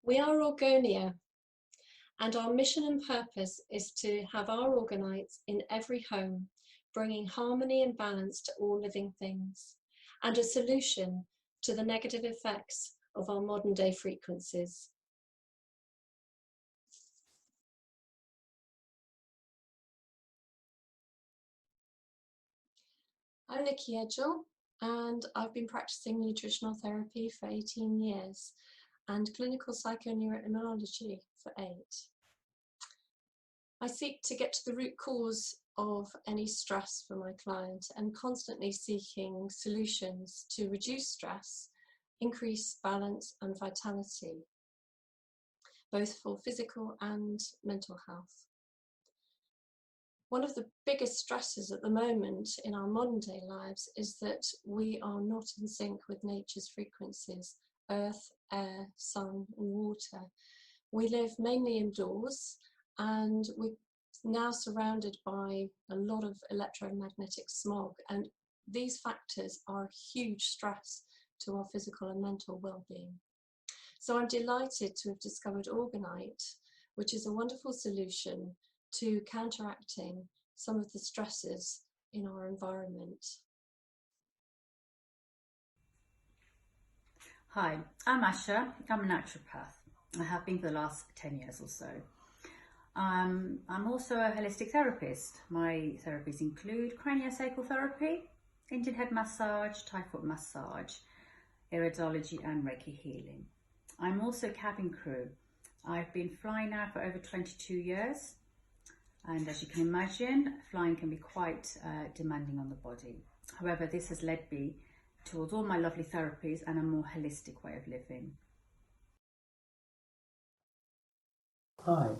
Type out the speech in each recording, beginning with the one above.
We are Orgonea, and our mission and purpose is to have our orgonites in every home, bringing harmony and balance to all living things, and a solution to the negative effects of our modern day frequencies. I'm Nicki, and I've been practicing nutritional therapy for 18 years and clinical psychoneuroimmunology for 8. I seek to get to the root cause of any stress for my client and constantly seeking solutions to reduce stress, increase balance and vitality, both for physical and mental health. One of the biggest stresses at the moment in our modern day lives is that we are not in sync with nature's frequencies, earth, air, sun and water. We live mainly indoors and we're now surrounded by a lot of electromagnetic smog, and these factors are a huge stress to our physical and mental well-being. So I'm delighted to have discovered Orgonite, which is a wonderful solution to counteracting some of the stresses in our environment. Hi, I'm Asha. I'm a naturopath. I have been for the last 10 years or so. I'm also a holistic therapist. My therapies include craniosacral therapy, Indian head massage, Thai foot massage, iridology and Reiki healing. I'm also cabin crew. I've been flying now for over 22 years. And as you can imagine, flying can be quite demanding on the body. However, this has led me towards all my lovely therapies and a more holistic way of living. Hi,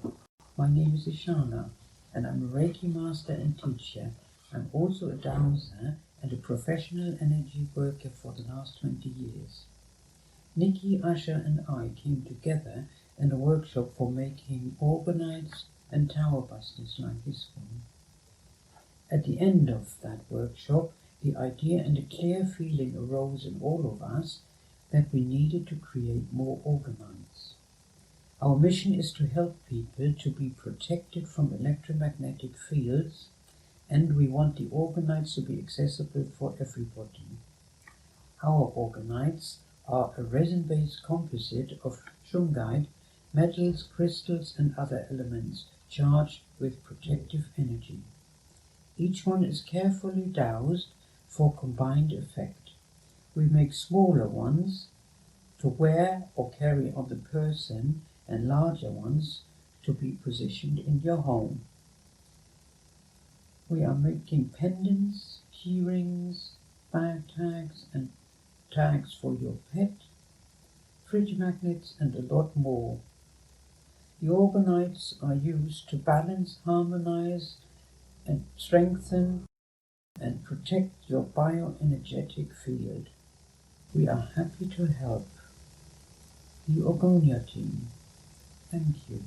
my name is Eshana and I'm a Reiki master and teacher. I'm also a dowser and a professional energy worker for the last 20 years. Nicki, Asha and I came together in a workshop for making orgonites and tower busters like this one. At the end of that workshop, the idea and a clear feeling arose in all of us that we needed to create more orgonites. Our mission is to help people to be protected from electromagnetic fields, and we want the orgonites to be accessible for everybody. Our orgonites are a resin-based composite of shungite, metals, crystals and other elements charged with protective energy. Each one is carefully doused for combined effect. We make smaller ones to wear or carry on the person and larger ones to be positioned in your home. We are making pendants, key rings, bag tags and tags for your pet, fridge magnets and a lot more. The orgonites are used to balance, harmonize and strengthen and protect your bioenergetic field. We are happy to help. The Orgonea Team. Thank you.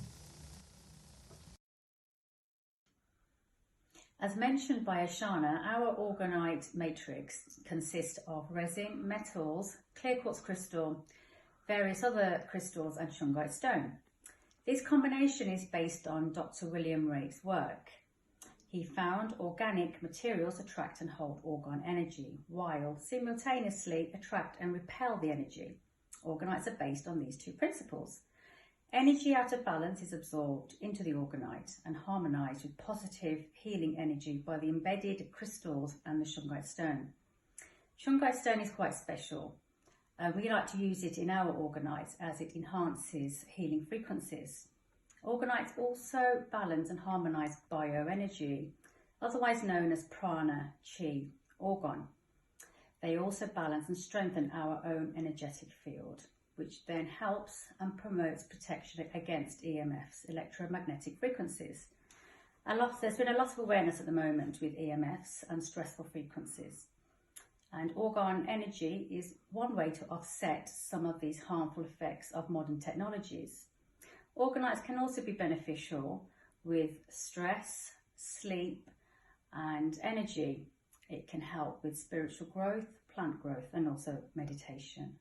As mentioned by Eshana, our orgonite matrix consists of resin, metals, clear quartz crystal, various other crystals and shungite stone. This combination is based on Dr. William Rake's work. He found organic materials attract and hold orgone energy, while simultaneously attract and repel the energy. Orgonites are based on these two principles. Energy out of balance is absorbed into the orgonite and harmonized with positive healing energy by the embedded crystals and the shungite stone. Shungite stone is quite special. We like to use it in our orgonites as it enhances healing frequencies. Orgonites also balance and harmonize bioenergy, otherwise known as prana, chi, orgone. They also balance and strengthen our own energetic field, which then helps and promotes protection against EMFs, electromagnetic frequencies. There's been a lot of awareness at the moment with EMFs and stressful frequencies. And orgone energy is one way to offset some of these harmful effects of modern technologies. Orgonites can also be beneficial with stress, sleep and energy. It can help with spiritual growth, plant growth and also meditation.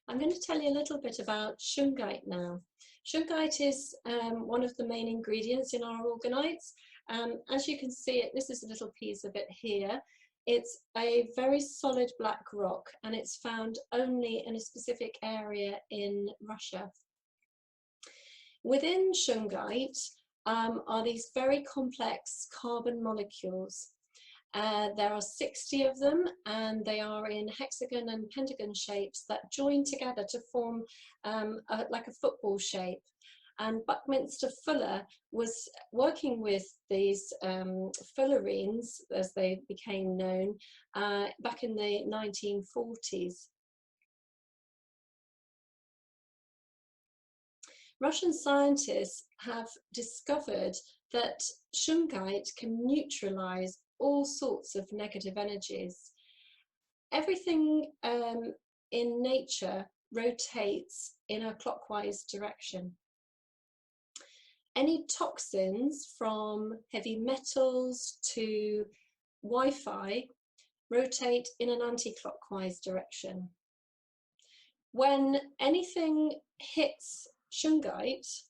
I'm going to tell you a little bit about shungite now. Shungite is one of the main ingredients in our orgonites. As you can see, this is a little piece of it here. It's a very solid black rock, and it's found only in a specific area in Russia. Within shungite are these very complex carbon molecules. There are 60 of them, and they are in hexagon and pentagon shapes that join together to form like a football shape. And Buckminster Fuller was working with these fullerenes, as they became known, back in the 1940s. Russian scientists have discovered that shungite can neutralize all sorts of negative energies. Everything in nature rotates in a clockwise direction. Any toxins, from heavy metals to Wi-Fi, rotate in an anti-clockwise direction. When anything hits shungite,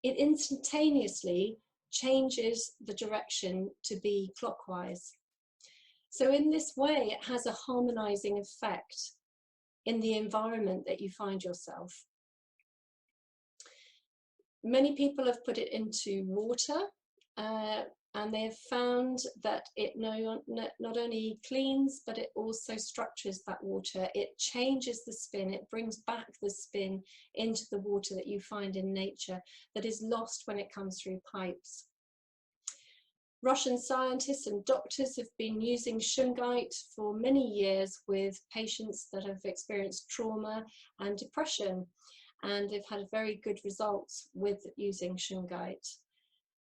it instantaneously changes the direction to be clockwise. So in this way, it has a harmonizing effect in the environment that you find yourself. Many people have put it into water, and they have found that it not only cleans, but it also structures that water. It changes the spin, it brings back the spin into the water that you find in nature that is lost when it comes through pipes. Russian scientists and doctors have been using shungite for many years with patients that have experienced trauma and depression, and they've had very good results with using shungite.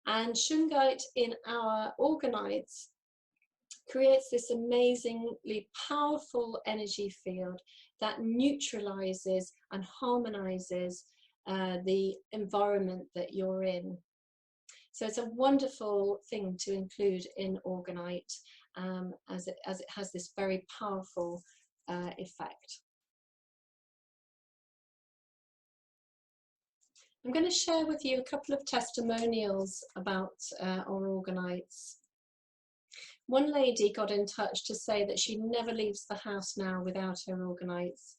And shungite in our orgonites creates this amazingly powerful energy field that neutralizes and harmonizes the environment that you're in. So it's a wonderful thing to include in orgonite, as it has this very powerful effect. I'm going to share with you a couple of testimonials about our orgonites. One lady got in touch to say that she never leaves the house now without her orgonites.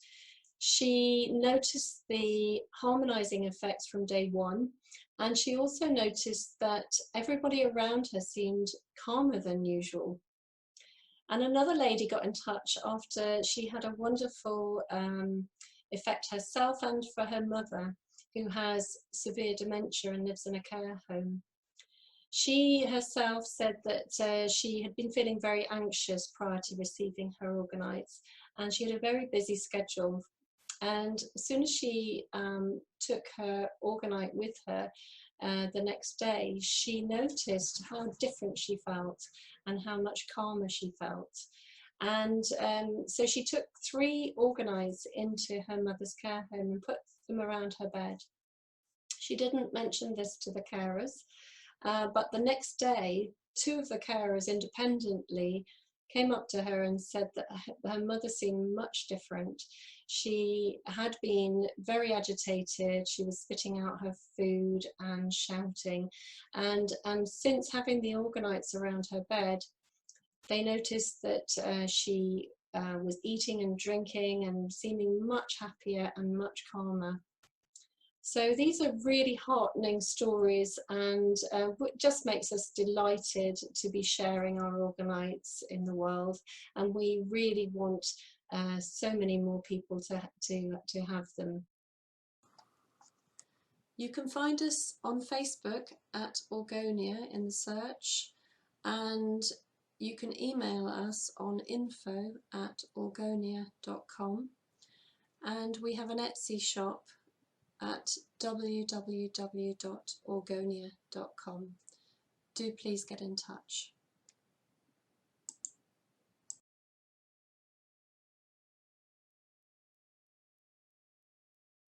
She noticed the harmonizing effects from day one, and she also noticed that everybody around her seemed calmer than usual. And another lady got in touch after she had a wonderful effect herself and for her mother, who has severe dementia and lives in a care home. She herself said that she had been feeling very anxious prior to receiving her orgonites, and she had a very busy schedule. And as soon as she took her orgonite with her the next day, she noticed how different she felt and how much calmer she felt. And so she took 3 orgonites into her mother's care home and put them around her bed. She didn't mention this to the carers, but the next day, 2 of the carers independently came up to her and said that her mother seemed much different. She had been very agitated, she was spitting out her food and shouting, and since having the orgonites around her bed, they noticed that she was eating and drinking and seeming much happier and much calmer. So these are really heartening stories, and it just makes us delighted to be sharing our orgonites in the world, and we really want so many more people to have them. You can find us on Facebook at Orgonea in the search, and you can email us on info@orgonea.com, and we have an Etsy shop at www.orgonea.com. Do please get in touch.